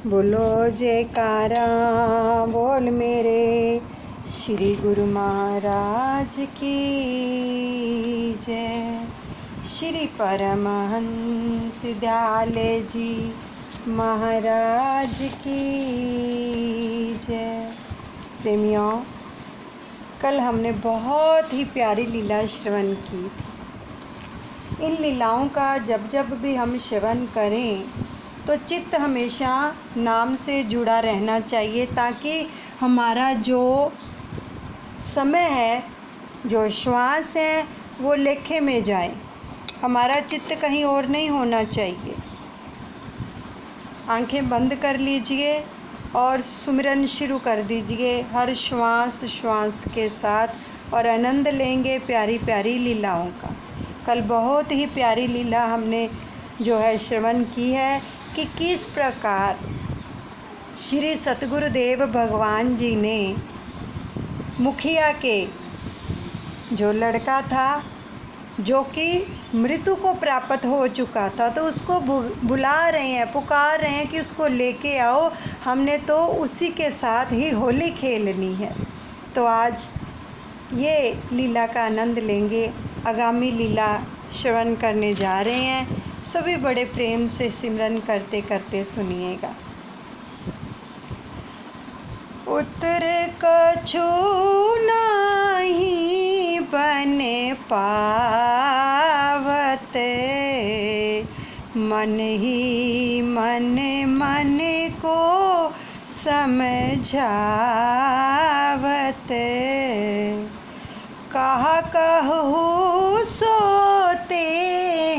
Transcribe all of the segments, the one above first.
बोलो जयकारा बोल मेरे श्री गुरु महाराज की जय। श्री परमहंस दयाले जी महाराज की जय। प्रेमियों, कल हमने बहुत ही प्यारी लीला श्रवण की थी। इन लीलाओं का जब जब भी हम श्रवण करें तो चित्त हमेशा नाम से जुड़ा रहना चाहिए, ताकि हमारा जो समय है, जो श्वास है, वो लेखे में जाए। हमारा चित्त कहीं और नहीं होना चाहिए। आंखें बंद कर लीजिए और सुमिरन शुरू कर दीजिए हर श्वास श्वास के साथ, और आनंद लेंगे प्यारी प्यारी लीलाओं का। कल बहुत ही प्यारी लीला हमने जो है श्रवण की है कि किस प्रकार श्री सतगुरुदेव भगवान जी ने मुखिया के जो लड़का था, जो कि मृत्यु को प्राप्त हो चुका था, तो उसको बुला रहे हैं, पुकार रहे हैं कि उसको लेके आओ, हमने तो उसी के साथ ही होली खेलनी है। तो आज ये लीला का आनंद लेंगे। आगामी लीला श्रवण करने जा रहे हैं। सभी बड़े प्रेम से सिमरन करते करते सुनिएगा। उतर कछु नहीं बन पावत, मन ही मन मन को समझावत। कहा कहूँ सोते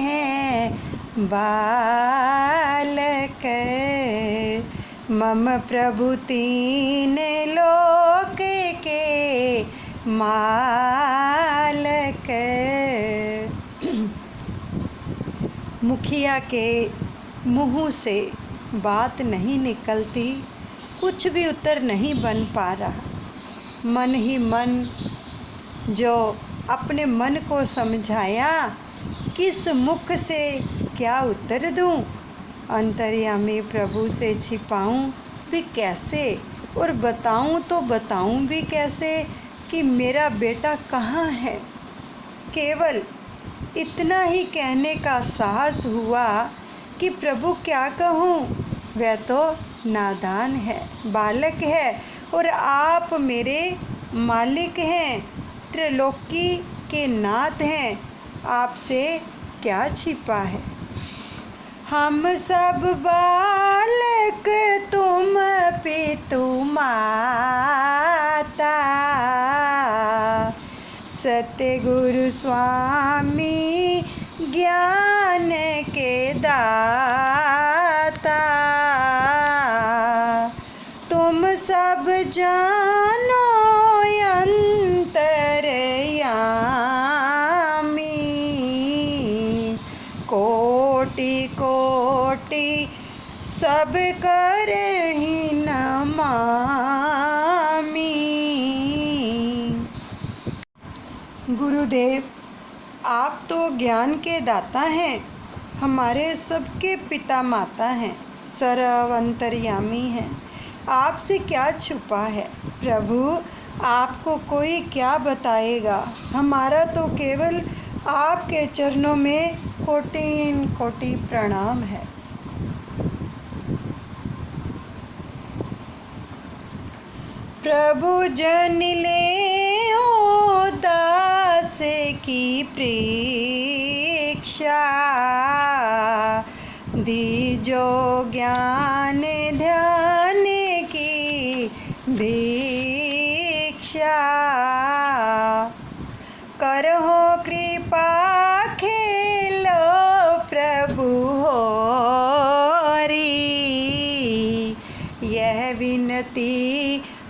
हैं बालक, मम प्रभु तीन लोक के मालक। मुखिया के मुँह से बात नहीं निकलती, कुछ भी उत्तर नहीं बन पा रहा। मन ही मन जो अपने मन को समझाया, किस मुख से क्या उत्तर दूं, अंतर्यामी प्रभु से छिपाऊं भी कैसे, और बताऊं तो बताऊं भी कैसे कि मेरा बेटा कहाँ है। केवल इतना ही कहने का साहस हुआ कि प्रभु क्या कहूँ, वह तो नादान है, बालक है, और आप मेरे मालिक हैं, त्रिलोकी के नाथ हैं, आपसे क्या छिपा है। हम सब बालक तुम पितु माता, सत्य गुरु स्वामी ज्ञान के दाता। तुम सब जानो अंतर्यामी, कोटि कोटि सब करहि नमामि। गुरुदेव, आप तो ज्ञान के दाता हैं, हमारे सबके पिता माता हैं, सर्व अंतर्यामी हैं, आपसे क्या छुपा है। प्रभु, आपको कोई क्या बताएगा, हमारा तो केवल आपके चरणों में कोटि कोटि प्रणाम है। प्रभु जन ले हो दास की प्रेक्षा, दीजो ज्ञान ध्यान की भिक्षा। करहो कृपा खेलो प्रभु होरी, यह विनती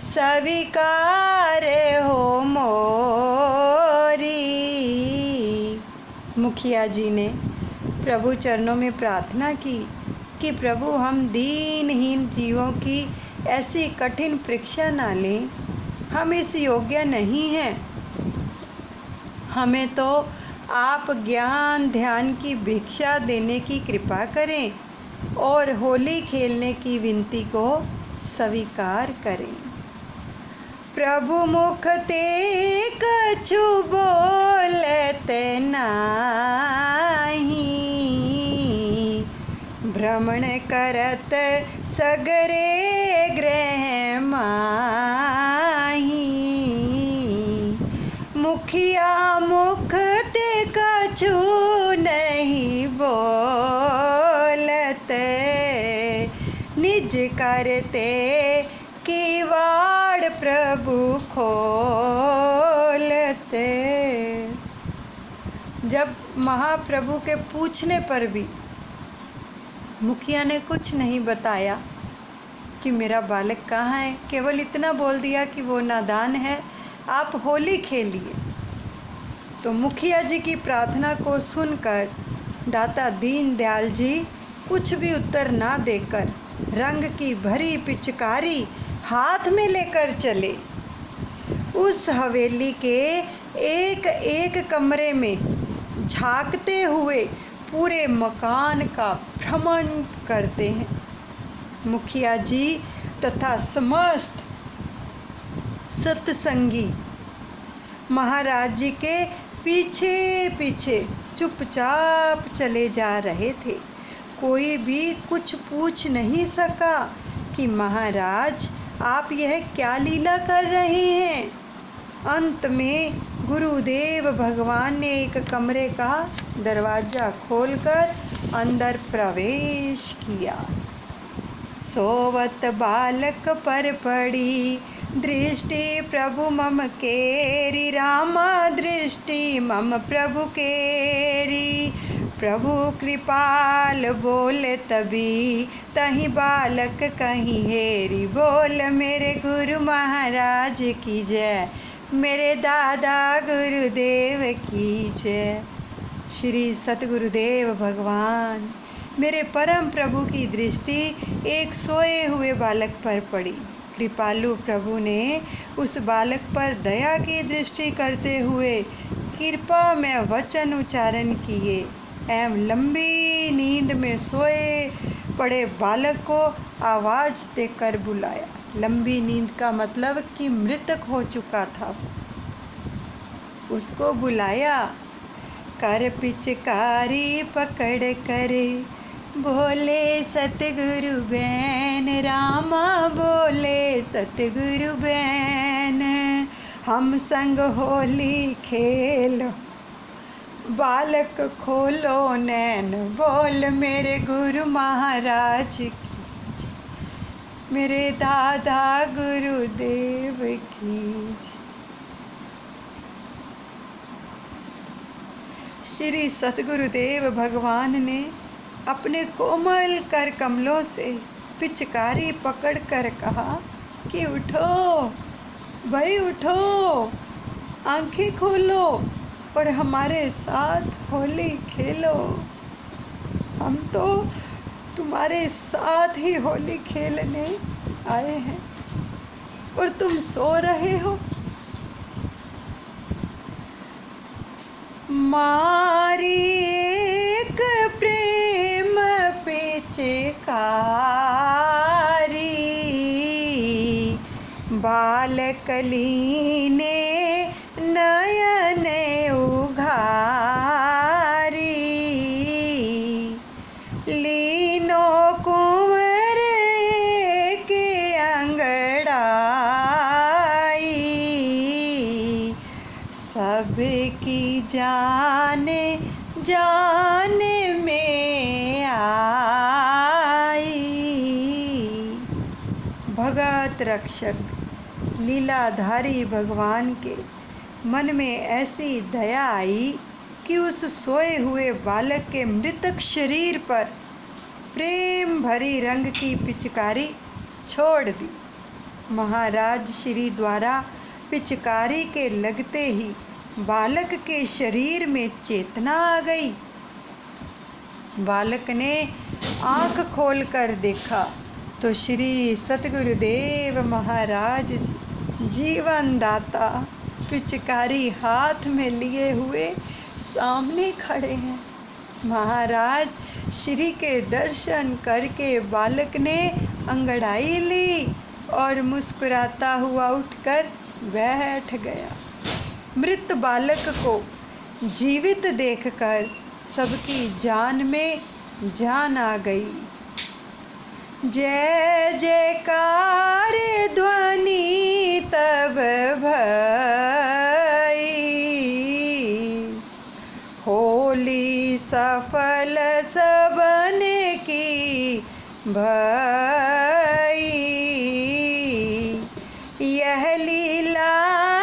स्वीकार हो मोरी। मुखिया जी ने प्रभु चरणों में प्रार्थना की कि प्रभु, हम दीनहीन जीवों की ऐसी कठिन परीक्षा ना लें, हम इस योग्य नहीं हैं, हमें तो आप ज्ञान ध्यान की भिक्षा देने की कृपा करें। और होली खेलने की विनती को स्वीकार करें। प्रभु मुख ते कछु बोलते नाही, भ्रमण करत सगरे ग्रह माही। मुखिया मुख ते कछु नहीं बोलते, निज करते किवाड़ प्रभु खोलते। जब महाप्रभु के पूछने पर भी मुखिया ने कुछ नहीं बताया कि मेरा बालक कहाँ है, केवल इतना बोल दिया कि वो नादान है, आप होली खेलिए। तो मुखिया जी की प्रार्थना को सुनकर दाता दीनदयाल जी कुछ भी उत्तर ना देकर रंग की भरी पिचकारी हाथ में लेकर चले। उस हवेली के एक एक कमरे में झांकते हुए पूरे मकान का भ्रमण करते हैं। मुखिया जी तथा समस्त सत्संगी महाराज जी के पीछे पीछे चुपचाप चले जा रहे थे। कोई भी कुछ पूछ नहीं सका कि महाराज आप यह क्या लीला कर रहे हैं। अंत में गुरुदेव भगवान ने एक कमरे का दरवाज़ा खोलकर अंदर प्रवेश किया। सोवत बालक पर पड़ी दृष्टि प्रभु मम केरी, रामा दृष्टि मम प्रभु केरी। प्रभु कृपाल बोले तभी तहीं बालक कहीं हेरी। बोल मेरे गुरु महाराज की जय, मेरे दादा गुरुदेव की जय। श्री सतगुरुदेव भगवान मेरे परम प्रभु की दृष्टि एक सोए हुए बालक पर पड़ी। कृपालु प्रभु ने उस बालक पर दया की दृष्टि करते हुए कृपा में वचन उच्चारण किए एवं लंबी नींद में सोए पड़े बालक को आवाज़ देकर बुलाया। लंबी नींद का मतलब कि मृतक हो चुका था। उसको बुलाया। कर पिचकारी पकड़ करे बोले सतगुरु बैन, रामा बोले सतगुरु बैन। हम संग होली खेलो बालक खोलो नैन। बोल मेरे गुरु महाराज की जय, मेरे दादा गुरुदेव की जय। श्री सतगुरुदेव भगवान ने अपने कोमल कर कमलों से पिचकारी पकड़कर कहा कि उठो भाई उठो, आंखें खोलो और हमारे साथ होली खेलो। हम तो तुम्हारे साथ ही होली खेलने आए हैं और तुम सो रहे हो। मारी एक प्रेम पिचकारी, बालकली ने नयन उघारी। लीनो कुंवर के अंगड़ाई, सबकी जाने जाने में आई। भगत रक्षक लीलाधारी भगवान के मन में ऐसी दया आई कि उस सोए हुए बालक के मृतक शरीर पर प्रेम भरी रंग की पिचकारी छोड़ दी। महाराज श्री द्वारा पिचकारी के लगते ही बालक के शरीर में चेतना आ गई। बालक ने आँख खोलकर देखा तो श्री सतगुरुदेव महाराज जी जीवन दाता पिचकारी हाथ में लिए हुए सामने खड़े हैं। महाराज श्री के दर्शन करके बालक ने अंगड़ाई ली और मुस्कुराता हुआ उठकर बैठ गया। मृत बालक को जीवित देखकर सबकी जान में जान आ गई। जय जयकार ध्वनि तब भई, होली सफल सबन की भई। यह लीला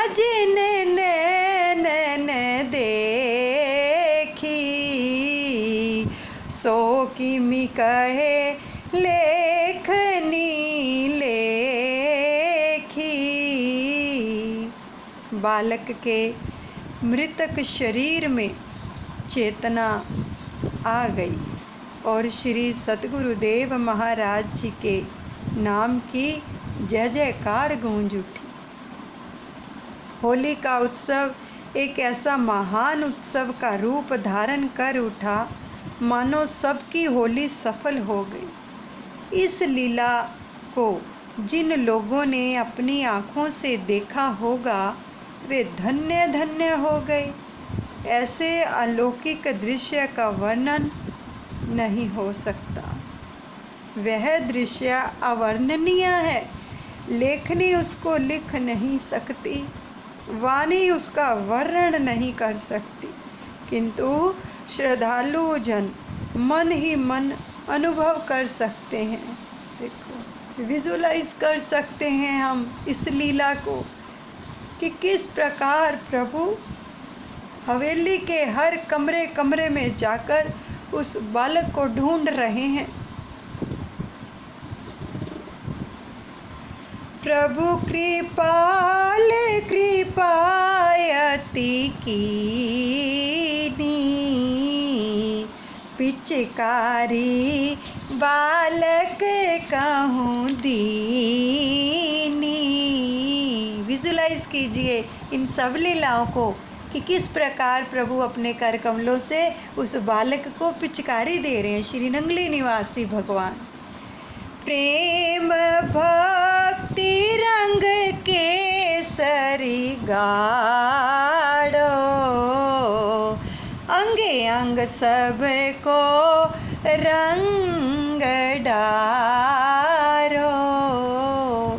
जिन नैनन देखी, सो किमि कहे लेखनी लेखी। बालक के मृतक शरीर में चेतना आ गई और श्री सतगुरुदेव महाराज जी के नाम की जय जयकार गूंज उठी। होली का उत्सव एक ऐसा महान उत्सव का रूप धारण कर उठा मानो सबकी होली सफल हो गई। इस लीला को जिन लोगों ने अपनी आँखों से देखा होगा वे धन्य धन्य हो गए। ऐसे अलौकिक दृश्य का वर्णन नहीं हो सकता। वह दृश्य अवर्णनीय है। लेखनी उसको लिख नहीं सकती, वाणी उसका वर्णन नहीं कर सकती, किंतु श्रद्धालु जन मन ही मन अनुभव कर सकते हैं। देखो, विजुलाइज कर सकते हैं हम इस लीला को कि किस प्रकार प्रभु हवेली के हर कमरे कमरे में जाकर उस बालक को ढूंढ रहे हैं। प्रभु कृपाल कृपायति कीनी, पिचकारी बालक कहूँ दीनी। विजुलाइज कीजिए इन सब लीलाओं को कि किस प्रकार प्रभु अपने कर कमलों से उस बालक को पिचकारी दे रहे हैं। श्री नंगली निवासी भगवान प्रेम भक्ति रंग केसरी गाढ़ो, अंगे अंग सबको रंग डारो।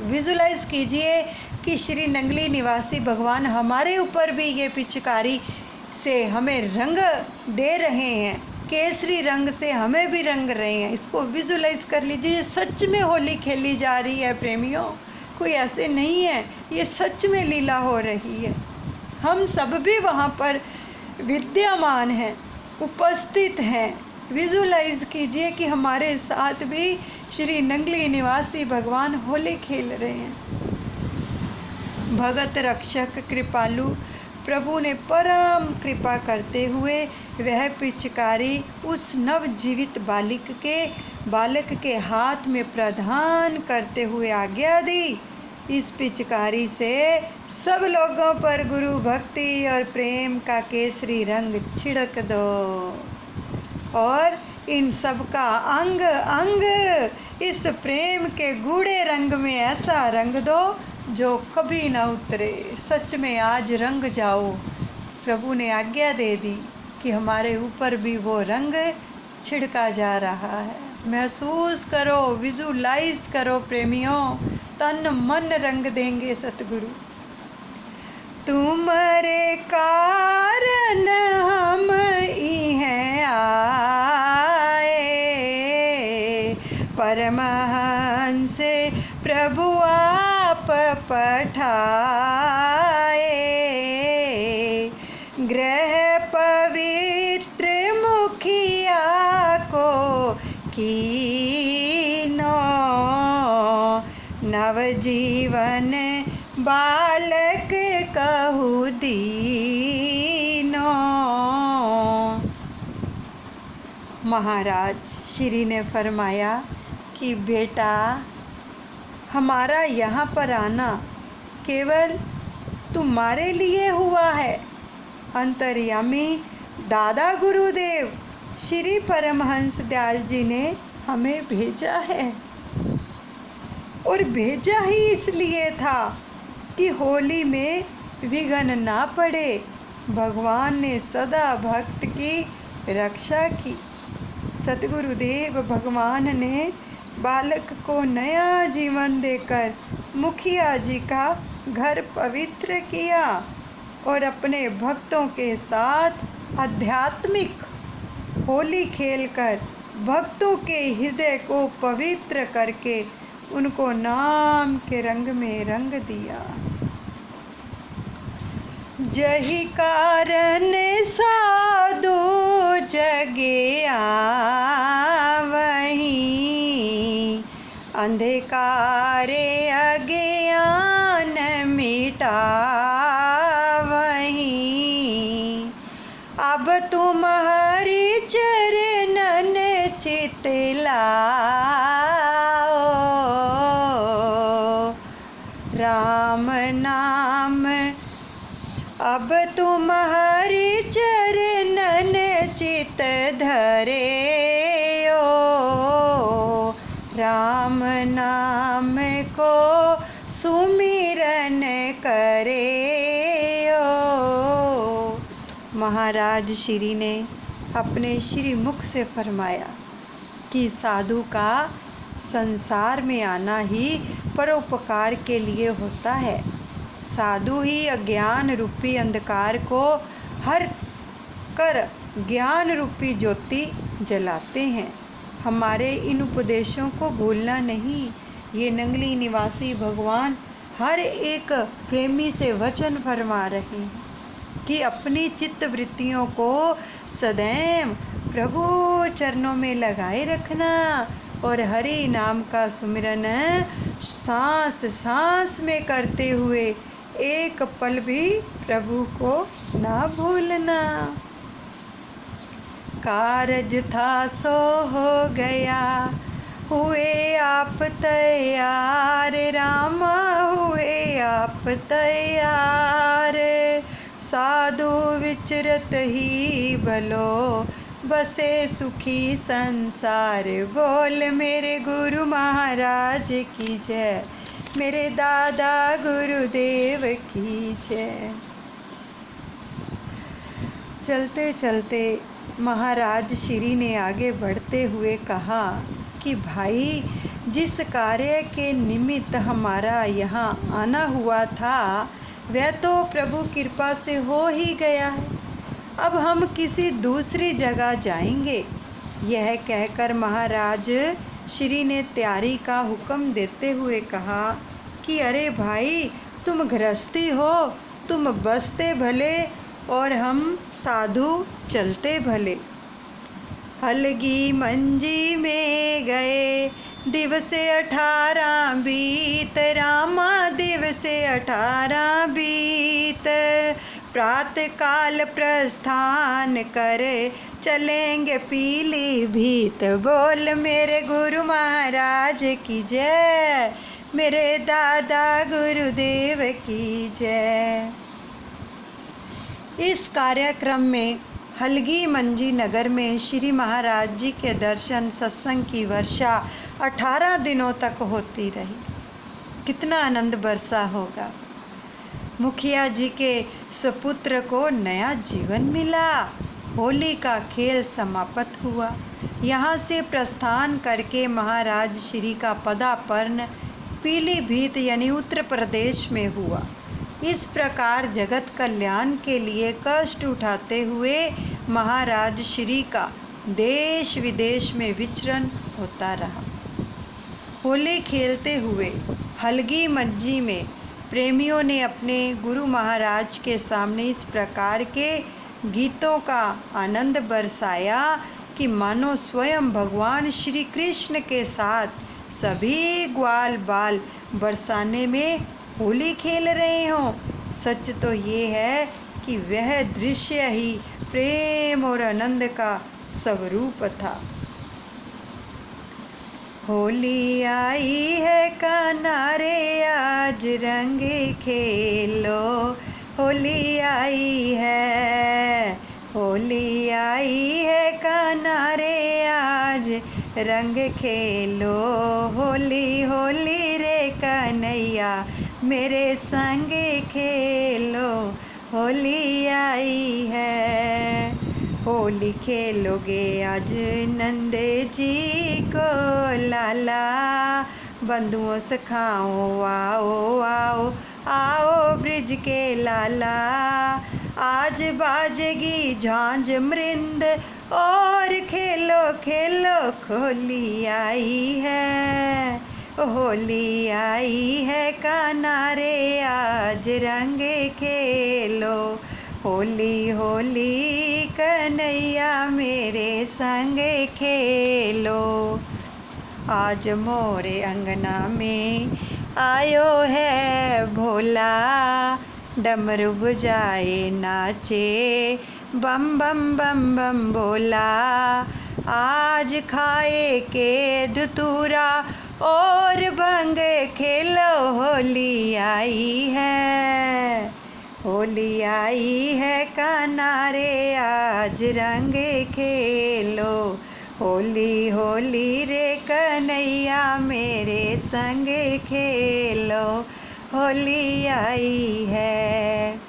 विजुलाइज कीजिए कि श्री नंगली निवासी भगवान हमारे ऊपर भी ये पिचकारी से हमें रंग दे रहे हैं, केसरी रंग से हमें भी रंग रहे हैं। इसको विजुलाइज कर लीजिए। सच में होली खेली जा रही है प्रेमियों, कोई ऐसे नहीं है, ये सच में लीला हो रही है। हम सब भी वहाँ पर विद्यमान हैं, उपस्थित हैं। विजुलाइज कीजिए कि हमारे साथ भी श्री नंगली निवासी भगवान होली खेल रहे हैं। भगत रक्षक कृपालु प्रभु ने परम कृपा करते हुए वह पिचकारी उस नवजीवित बालक के हाथ में प्रदान करते हुए आज्ञा दी, इस पिचकारी से सब लोगों पर गुरु भक्ति और प्रेम का केसरी रंग छिड़क दो और इन सब का अंग अंग इस प्रेम के गूढ़े रंग में ऐसा रंग दो जो कभी ना उतरे। सच में आज रंग जाओ। प्रभु ने आज्ञा दे दी कि हमारे ऊपर भी वो रंग छिड़का जा रहा है। महसूस करो, विजुलाइज करो प्रेमियों, तन मन रंग देंगे सतगुरु। तुम्हारे कारण हम इहें आए, परमहंस प्रभु आप पठाए। ग्रह पवित्र मुखिया को कीनो, नवजीवन बालक कहु दीनो। महाराज श्री ने फरमाया कि बेटा, हमारा यहाँ पर आना केवल तुम्हारे लिए हुआ है। अंतर्यामी दादा गुरुदेव श्री परमहंस दयाल जी ने हमें भेजा है, और भेजा ही इसलिए था कि होली में विघ्न ना पड़े। भगवान ने सदा भक्त की रक्षा की। सतगुरुदेव भगवान ने बालक को नया जीवन देकर मुखिया जी का घर पवित्र किया और अपने भक्तों के साथ आध्यात्मिक होली खेलकर भक्तों के हृदय को पवित्र करके उनको नाम के रंग में रंग दिया। जही कारण साधु जगे आवहीं, अंधकारे अज्ञान मिटावहीं। अब तुम्हारी चरणन चित लाओ, राम नाम अब तुम्हारी चरणन चित धरे ओ, राम नाम को सुमिरन करे ओ। महाराज श्री ने अपने श्री मुख से फरमाया कि साधु का संसार में आना ही परोपकार के लिए होता है। साधु ही अज्ञान रूपी अंधकार को हर कर ज्ञान रूपी ज्योति जलाते हैं। हमारे इन उपदेशों को भूलना नहीं। ये नंगली निवासी भगवान हर एक प्रेमी से वचन फरमा रहे हैं कि अपनी चित्त वृत्तियों को सदैव प्रभु चरणों में लगाए रखना और हरि नाम का सुमिरन सांस सांस में करते हुए एक पल भी प्रभु को ना भूलना। कारज था सो हो गया, हुए आप तैयार, रामा हुए आप तैयार। साधु विचरत ही भलो, बसे सुखी संसार। बोल मेरे गुरु महाराज की जय, मेरे दादा गुरुदेव की जय। चलते चलते महाराज श्री ने आगे बढ़ते हुए कहा कि भाई, जिस कार्य के निमित्त हमारा यहाँ आना हुआ था वह तो प्रभु कृपा से हो ही गया है। अब हम किसी दूसरी जगह जाएंगे। यह कहकर महाराज श्री ने तैयारी का हुक्म देते हुए कहा कि अरे भाई, तुम गृहस्थी हो, तुम बसते भले और हम साधु चलते भले। हलगी मंजी में गए, दिवसे 18 बीत, रामा दिवसे 18 बीत। प्रातः काल प्रस्थान करे, चलेंगे पीलीभीत। बोल मेरे गुरु महाराज की जय, मेरे दादा गुरुदेव की जय। इस कार्यक्रम में हलगी मंजी नगर में श्री महाराज जी के दर्शन सत्संग की वर्षा 18 दिनों तक होती रही। कितना आनंद बरसा होगा। मुखिया जी के सुपुत्र को नया जीवन मिला। होली का खेल समाप्त हुआ। यहाँ से प्रस्थान करके महाराज श्री का पदार्पण पीलीभीत यानी उत्तर प्रदेश में हुआ। इस प्रकार जगत कल्याण के लिए कष्ट उठाते हुए महाराज श्री का देश विदेश में विचरण होता रहा। होली खेलते हुए हलगी मंजी में प्रेमियों ने अपने गुरु महाराज के सामने इस प्रकार के गीतों का आनंद बरसाया कि मानो स्वयं भगवान श्री कृष्ण के साथ सभी ग्वाल बाल बरसाने में होली खेल रहे हों। सच तो ये है कि वह दृश्य ही प्रेम और आनंद का स्वरूप था। होली आई है किनारे, आज रंग खेलो। होली आई है, होली आई है किनारे। रंग खेलो होली होली रे कन्हैया मेरे संग खेलो होली आई है। होली खेलोगे आज नंद जी को लाला, बंधुओं से खाओ आओ आओ आओ ब्रिज के लाला। आज बाजेगी झांझ मृंद और खेलो खेलो होली आई है, होली आई है कान्हा रे आज रंग खेलो होली होली कन्हैया मेरे संग खेलो। आज मोरे अंगना में आयो है भोला, डमरू बजाए नाचे बम बम बम बम बोला। आज खाए के धतूरा और भंग खेलो होली आई है, होली आई है कान्हा रे आज रंग खेलो होली होली रे कन्हैया मेरे संग खेलो होली आई है।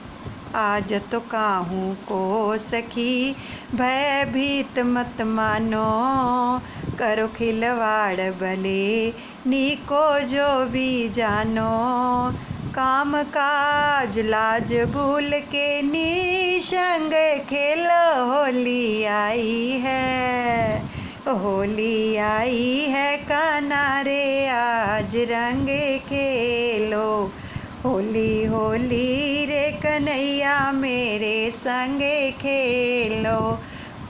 आज तो काहू को सखी भयभीत मत मानो, करो खिलवाड़ भले नीको जो भी जानो। काम काज लाज भूल के निसंग खेलो होली आई है, होली आई है कान्हा रे आज रंग खेलो होली होली रे कन्हैया मेरे संग खेलो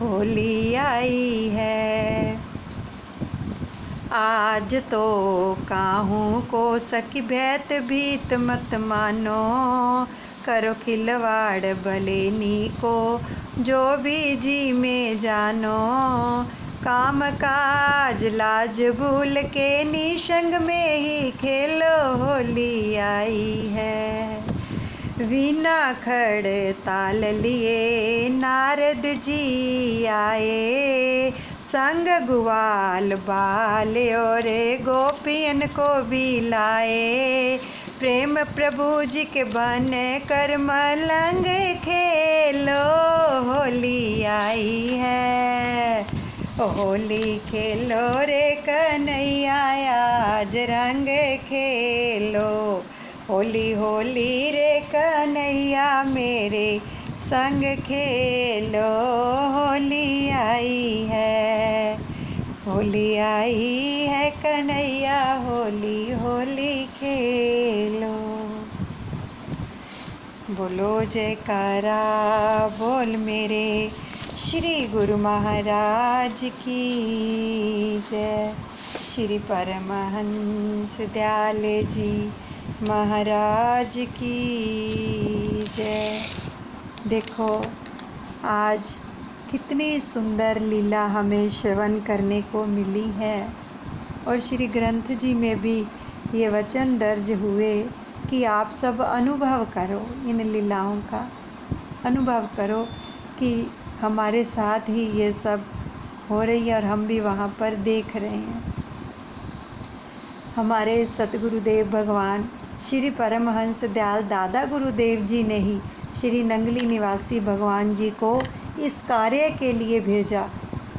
होली आई है। आज तो काहू को सखी भैत भीत मत मानो, करो खिलवाड़ भले नीको जो भी जी में जानो। काम काज लाज भूल के निसंग में ही खेलो होली आई है। वीणा खड़ ताल लिए नारद जी आए, संग ग्वाल बाल और गोपियन को भी लाए। प्रेम प्रभु जी के बन कर मलंग खेलो होली आई है, होली खेलो रे कन्हैया आज रंग खेलो होली होली रे कन्हैया मेरे संग खेलो होली आई है, होली आई है कन्हैया होली होली खेलो। बोलो जयकारा बोल मेरे श्री गुरु महाराज की जय। श्री परमहंस दयाले जी महाराज की जय। देखो आज कितनी सुंदर लीला हमें श्रवण करने को मिली है, और श्री ग्रंथ जी में भी ये वचन दर्ज हुए कि आप सब अनुभव करो, इन लीलाओं का अनुभव करो कि हमारे साथ ही ये सब हो रही है और हम भी वहाँ पर देख रहे हैं। हमारे सतगुरुदेव भगवान श्री परमहंस दयाल दादा गुरुदेव जी ने ही श्री नंगली निवासी भगवान जी को इस कार्य के लिए भेजा,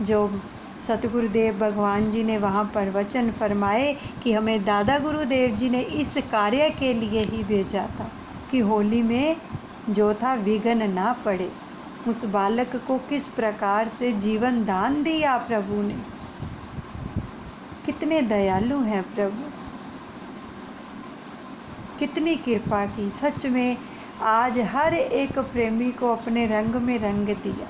जो सतगुरुदेव भगवान जी ने वहाँ पर वचन फरमाए कि हमें दादा गुरुदेव जी ने इस कार्य के लिए ही भेजा था कि होली में जो था विघ्न ना पड़े। उस बालक को किस प्रकार से जीवन दान दिया प्रभु ने, कितने दयालु हैं प्रभु, कितनी कृपा की। सच में आज हर एक प्रेमी को अपने रंग में रंग दिया।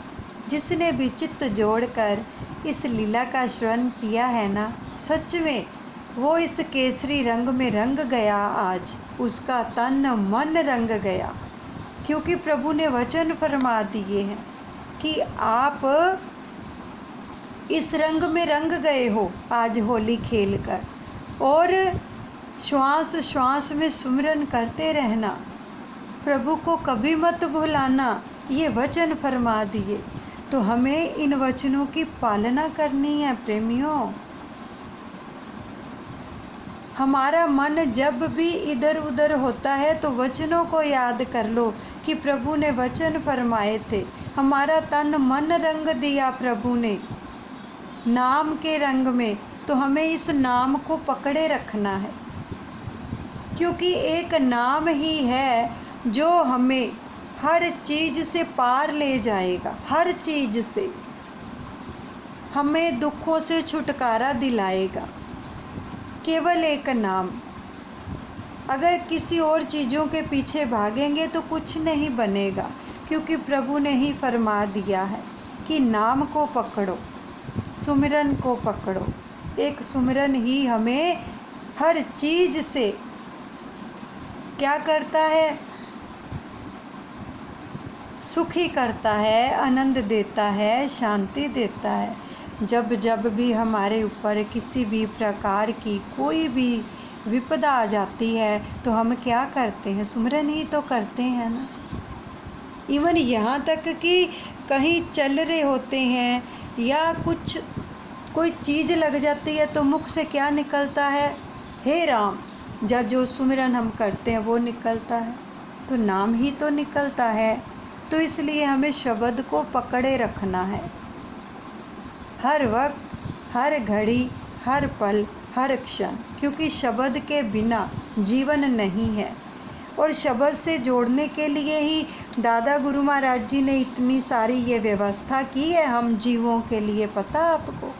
जिसने भी चित्त जोड़कर इस लीला का श्रवण किया है ना, सच में वो इस केसरी रंग में रंग गया। आज उसका तन मन रंग गया, क्योंकि प्रभु ने वचन फरमा दिए हैं कि आप इस रंग में रंग गए हो आज होली खेलकर, और श्वास श्वास में सुमिरन करते रहना, प्रभु को कभी मत भुलाना, ये वचन फरमा दिए। तो हमें इन वचनों की पालना करनी है प्रेमियों। हमारा मन जब भी इधर उधर होता है तो वचनों को याद कर लो कि प्रभु ने वचन फरमाए थे। हमारा तन मन रंग दिया प्रभु ने नाम के रंग में, तो हमें इस नाम को पकड़े रखना है, क्योंकि एक नाम ही है जो हमें हर चीज़ से पार ले जाएगा। हर चीज़ से हमें दुखों से छुटकारा दिलाएगा। केवल एक नाम। अगर किसी और चीज़ों के पीछे भागेंगे तो कुछ नहीं बनेगा, क्योंकि प्रभु ने ही फरमा दिया है कि नाम को पकड़ो, सुमिरन को पकड़ो। एक सुमिरन ही हमें हर चीज़ से क्या करता है, सुखी करता है, आनंद देता है, शांति देता है। जब जब भी हमारे ऊपर किसी भी प्रकार की कोई भी विपदा आ जाती है तो हम क्या करते हैं, सुमिरन ही तो करते हैं ना। इवन यहाँ तक कि कहीं चल रहे होते हैं या कोई चीज़ लग जाती है तो मुख से क्या निकलता है, हे राम। जब जो सुमिरन हम करते हैं वो निकलता है, तो नाम ही तो निकलता है। तो इसलिए हमें शब्द को पकड़े रखना है हर वक्त, हर घड़ी, हर पल, हर क्षण, क्योंकि शब्द के बिना जीवन नहीं है। और शब्द से जोड़ने के लिए ही दादा गुरु महाराज जी ने इतनी सारी ये व्यवस्था की है हम जीवों के लिए। पता आपको,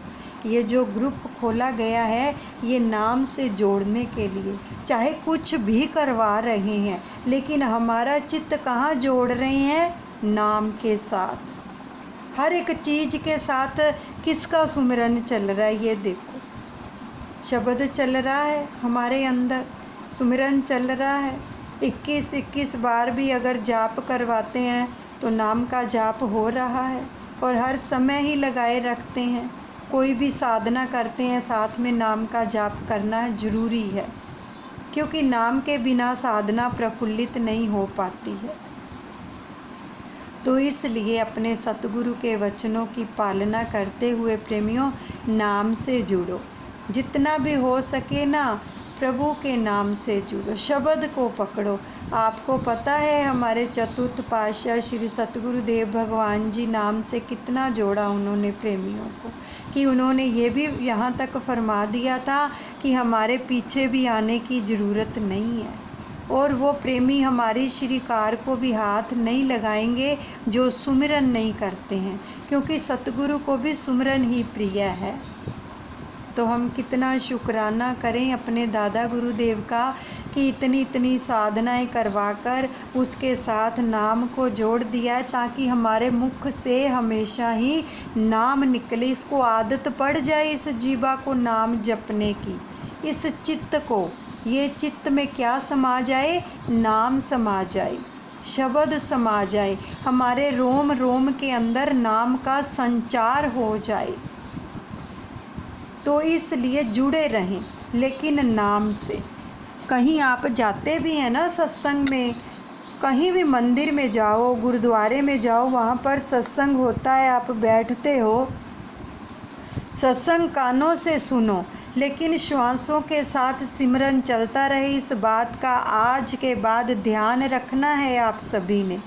ये जो ग्रुप खोला गया है ये नाम से जोड़ने के लिए। चाहे कुछ भी करवा रहे हैं, लेकिन हमारा चित्त कहाँ जोड़ रहे हैं, नाम के साथ। हर एक चीज़ के साथ किसका सुमिरन चल रहा है, ये देखो। शब्द चल रहा है हमारे अंदर, सुमिरन चल रहा है। 21 बार भी अगर जाप करवाते हैं तो नाम का जाप हो रहा है। और हर समय ही लगाए रखते हैं, कोई भी साधना करते हैं साथ में नाम का जाप करना ज़रूरी है, क्योंकि नाम के बिना साधना प्रफुल्लित नहीं हो पाती है। तो इसलिए अपने सतगुरु के वचनों की पालना करते हुए प्रेमियों, नाम से जुड़ो। जितना भी हो सके ना, प्रभु के नाम से जुड़ो, शब्द को पकड़ो। आपको पता है हमारे चतुर्थ पातशाह श्री सतगुरुदेव भगवान जी नाम से कितना जोड़ा उन्होंने प्रेमियों को, कि उन्होंने ये भी यहाँ तक फरमा दिया था कि हमारे पीछे भी आने की ज़रूरत नहीं है। और वो प्रेमी हमारी श्रीकार को भी हाथ नहीं लगाएंगे जो सुमिरन नहीं करते हैं, क्योंकि सतगुरु को भी सुमिरन ही प्रिय है। तो हम कितना शुक्राना करें अपने दादा गुरुदेव का कि इतनी साधनाएं करवाकर उसके साथ नाम को जोड़ दिया है, ताकि हमारे मुख से हमेशा ही नाम निकले। इसको आदत पड़ जाए इस जीवा को नाम जपने की, इस चित्त को। ये चित्त में क्या समा जाए, नाम समा जाए, शब्द समा जाए, हमारे रोम रोम के अंदर नाम का संचार हो जाए। तो इसलिए जुड़े रहें, लेकिन नाम से। कहीं आप जाते भी हैं ना सत्संग में, कहीं भी मंदिर में जाओ, गुरुद्वारे में जाओ, वहाँ पर सत्संग होता है, आप बैठते हो, सत्संग कानों से सुनो, लेकिन श्वासों के साथ सिमरन चलता रहे। इस बात का आज के बाद ध्यान रखना है आप सभी ने,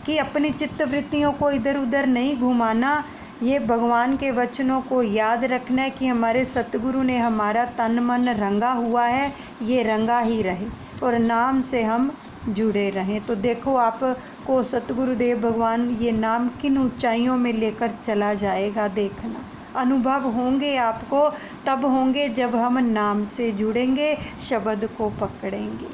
कि अपनी चित्तवृत्तियों को इधर उधर नहीं घुमाना। ये भगवान के वचनों को याद रखना है कि हमारे सतगुरु ने हमारा तन मन रंगा हुआ है, ये रंगा ही रहे और नाम से हम जुड़े रहें। तो देखो आपको सतगुरुदेव भगवान ये नाम किन ऊंचाइयों में लेकर चला जाएगा, देखना। अनुभव होंगे आपको तब होंगे जब हम नाम से जुड़ेंगे, शब्द को पकड़ेंगे।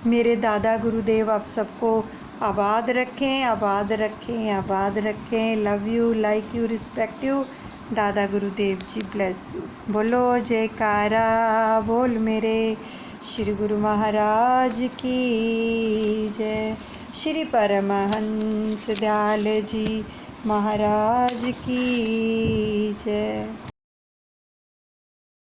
मेरे दादा गुरुदेव आप सबको आबाद रखें, आबाद रखें, आबाद रखें। Love you, like you, respect you. दादा गुरुदेव जी ब्लेस यू। बोलो जयकारा बोल मेरे श्री गुरु महाराज की जय। श्री परमहंस दयाल जी महाराज की जय।